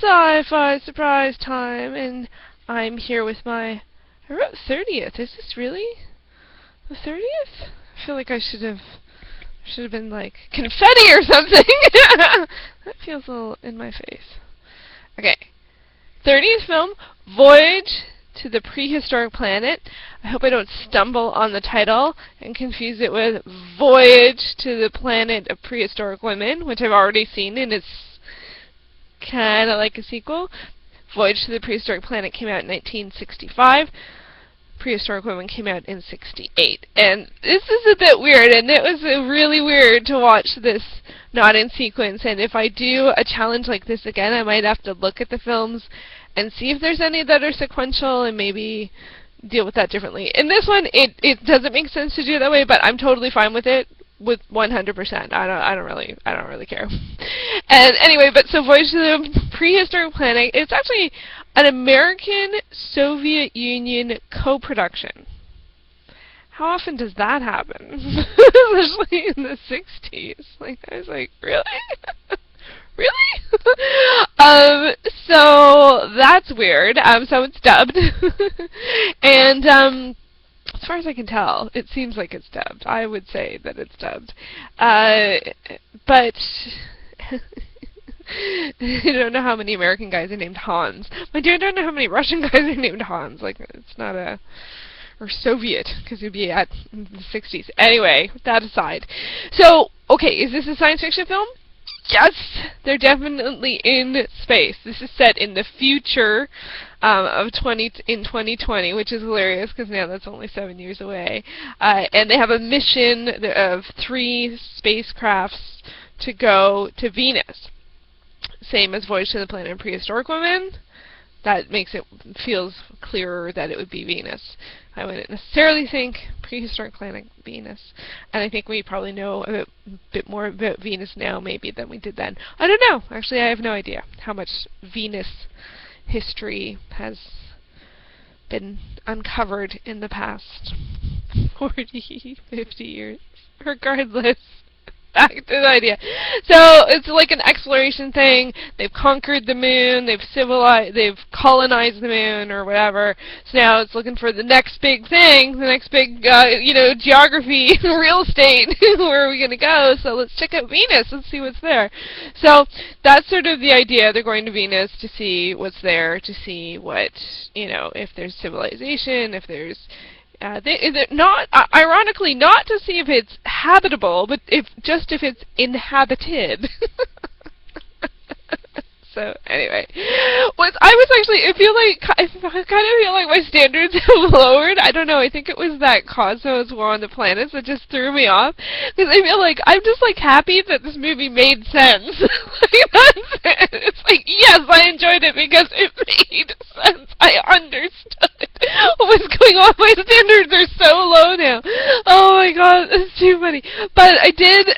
Sci-Fi Surprise time, and I'm here with I wrote 30th. Is this really the 30th? I feel like I should have been like confetti or something. That feels a little in my face. Okay. 30th film, Voyage to the Prehistoric Planet. I hope I don't stumble on the title and confuse it with Voyage to the Planet of Prehistoric Women, which I've already seen, and it's kind of like a sequel. Voyage to the Prehistoric Planet came out in 1965. Prehistoric Women came out in 68. And this is a bit weird, and it was really weird to watch this not in sequence. And if I do a challenge like this again, I might have to look at the films and see if there's any that are sequential and maybe deal with that differently. In this one, it doesn't make sense to do it that way, but I'm totally fine with it. With 100%, I don't really care. And anyway, but so Voyage to the Prehistoric Planet, it's actually an American Soviet Union co-production. How often does that happen? Especially in the 60s. Like, I was like, really? Really? So that's weird. So it's dubbed. And as far as I can tell, it seems like it's dubbed. I would say that it's dubbed. But I don't know how many American guys are named Hans. I don't know how many Russian guys are named Hans. Like, it's not a... Or Soviet, because it would be at the 60s. Anyway, that aside. So, okay, is this a science fiction film? Yes, they're definitely in space. This is set in the future in 2020, which is hilarious because now that's only 7 years away. And they have a mission of 3 spacecrafts to go to Venus. Same as Voyage to the Planet of Prehistoric Women. That makes it feels clearer that it would be Venus. I wouldn't necessarily think Prehistoric Planet Venus. And I think we probably know a bit more about Venus now maybe than we did then. I don't know. Actually, I have no idea how much Venus history has been uncovered in the past 40, 50 years. Regardless. Back to the idea. So it's like an exploration thing. They've conquered the moon. They've colonized the moon or whatever. So now it's looking for the next big thing, the next big, geography, real estate. Where are we going to go? So let's check out Venus. Let's see what's there. So that's sort of the idea. They're going to Venus to see what's there, to see what, if there's civilization, if there's ironically, not to see if it's habitable, but if it's inhabited. So anyway, I kind of feel like my standards have lowered. I don't know. I think it was that Cosmos War on the Planets that just threw me off, because I feel like I'm just like happy that this movie made sense. Like, that's it. It's like, yes, I enjoyed it because it made sense. I understood what was going on. My standards are so low now. Oh my god, it's too funny. But I did.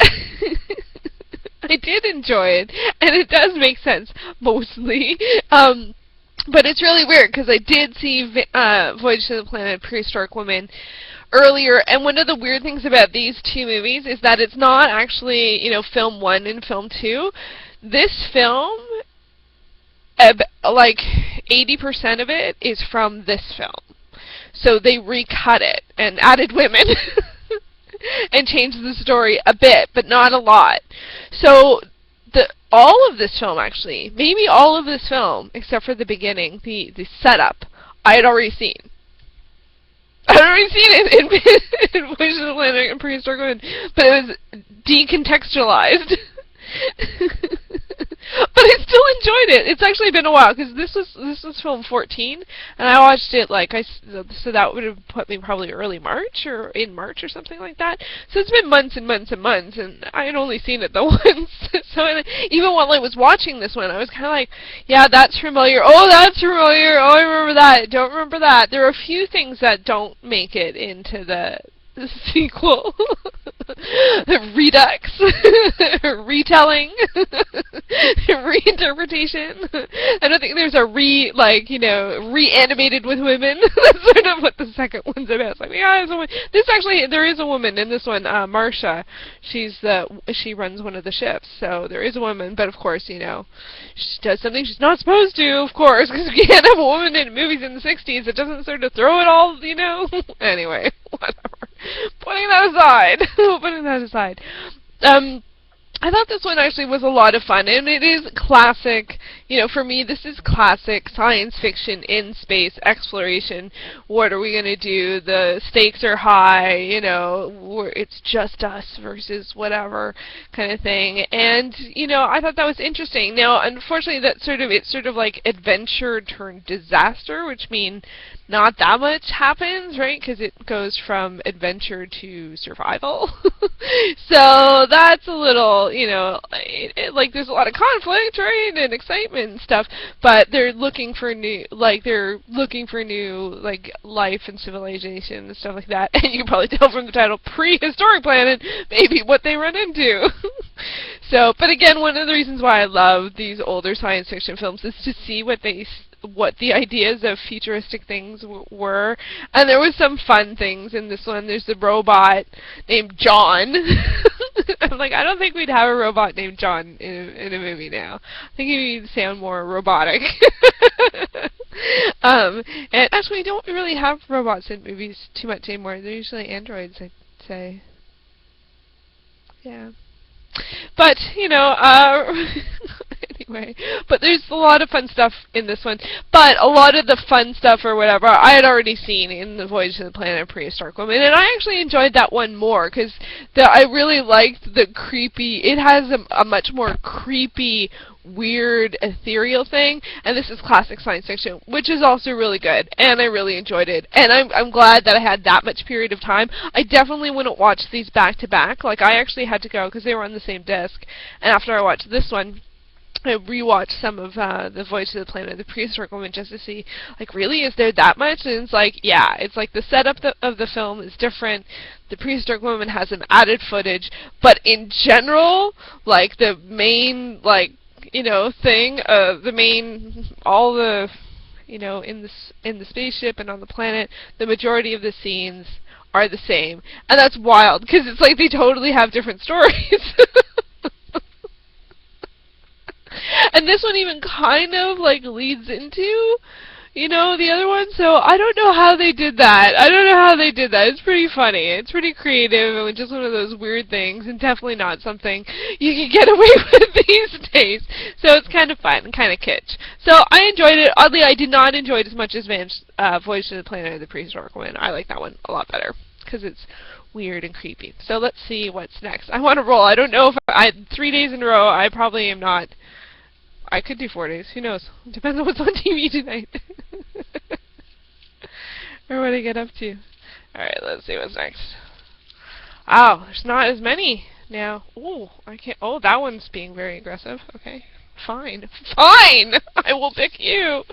I did enjoy it, and it does make sense, mostly. But it's really weird, because I did see Voyage to the Planet of Prehistoric Women earlier, and one of the weird things about these two movies is that it's not actually, film 1 and film 2. This film, like 80% of it is from this film. So they recut it and added women. And changed the story a bit, but not a lot. So all of this film, actually, maybe all of this film, except for the beginning, the setup, I had already seen. I had already seen it in Voyage to the Planet and Prehistoric Women, but it was decontextualized. But I still enjoyed it. It's actually been a while, because this was film 14, and I watched it so that would have put me probably early March or in March or something like that. So it's been months and months and months, and I had only seen it the once. So even while I was watching this one, I was kind of like, yeah, that's familiar. Oh, that's familiar. Oh, I remember that. Don't remember that. There are a few things that don't make it into the sequel. redux, retelling, reinterpretation. I don't think there's a reanimated with women. That's sort of what the second one's about. It's like, yeah, there is a woman in this one, Marcia. She runs one of the ships, so there is a woman, but of course, she does something she's not supposed to, of course, because you can't have a woman in movies in the 60s. It doesn't sort of throw it all, Anyway, whatever. Putting that aside. I thought this one actually was a lot of fun, and it is classic, for me, this is classic science fiction in space exploration. What are we going to do? The stakes are high, it's just us versus whatever kind of thing. And, I thought that was interesting. Now, unfortunately, it's sort of like adventure turned disaster, which means not that much happens, right? Because it goes from adventure to survival. So that's a little, there's a lot of conflict, right, and excitement and stuff. But they're looking for new, life and civilization and stuff like that. And you can probably tell from the title, Prehistoric Planet, maybe what they run into. So, but again, one of the reasons why I love these older science fiction films is to see what the ideas of futuristic things were. And there was some fun things in this one. There's the robot named John. I'm like, I don't think we'd have a robot named John in a movie now. I think he would sound more robotic. And actually, we don't really have robots in movies too much anymore. They're usually androids, I'd say. Yeah. But, anyway, but there's a lot of fun stuff in this one. But a lot of the fun stuff or whatever I had already seen in the Voyage to the Planet of Prehistoric Women, and I actually enjoyed that one more because I really liked the creepy. It has a much more creepy, weird, ethereal thing, and this is classic science fiction, which is also really good, and I really enjoyed it. And I'm glad that I had that much period of time. I definitely wouldn't watch these back to back. Like, I actually had to go because they were on the same disc, and after I watched this one, I rewatched some of the Voyage to the Planet of the Prehistoric Women just to see, really, is there that much? And it's like, yeah, it's like the setup of the film is different. The Prehistoric Woman has some added footage, but in general, the main, thing, all the, in the spaceship and on the planet, the majority of the scenes are the same. And that's wild, because it's like they totally have different stories. And this one even kind of, leads into, the other one. So I don't know how they did that. It's pretty funny. It's pretty creative. It was just one of those weird things, and definitely not something you can get away with these days. So it's kind of fun and kind of kitsch. So I enjoyed it. Oddly, I did not enjoy it as much as Voyage to the Planet of the Prehistoric Women. I like that one a lot better because it's weird and creepy. So let's see what's next. I want to roll. I don't know if 3 days in a row. I probably am not. I could do 4 days. Who knows? Depends on what's on TV tonight. Or what I get up to. Alright, let's see what's next. Oh, there's not as many now. Ooh, I can't. Oh, that one's being very aggressive. Okay. Fine. Fine! I will pick you!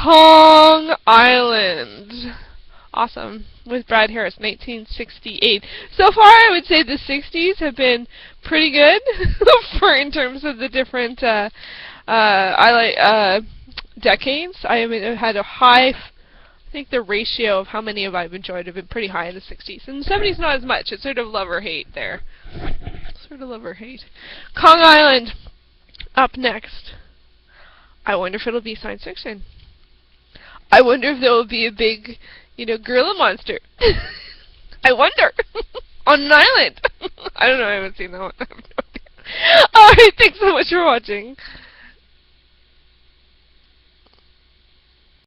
Kong Island. Awesome. With Brad Harris, 1968. So far, I would say the 60s have been pretty good in terms of the different decades. I have had a high. I think the ratio of how many of I've enjoyed have been pretty high in the 60s. In the 70s, not as much. It's sort of love or hate there. Sort of love or hate. Kong Island. Up next. I wonder if it'll be science fiction. I wonder if there will be a big, gorilla monster. I wonder. On an island. I don't know. I haven't seen that one. I have no idea. Alright, thanks so much for watching.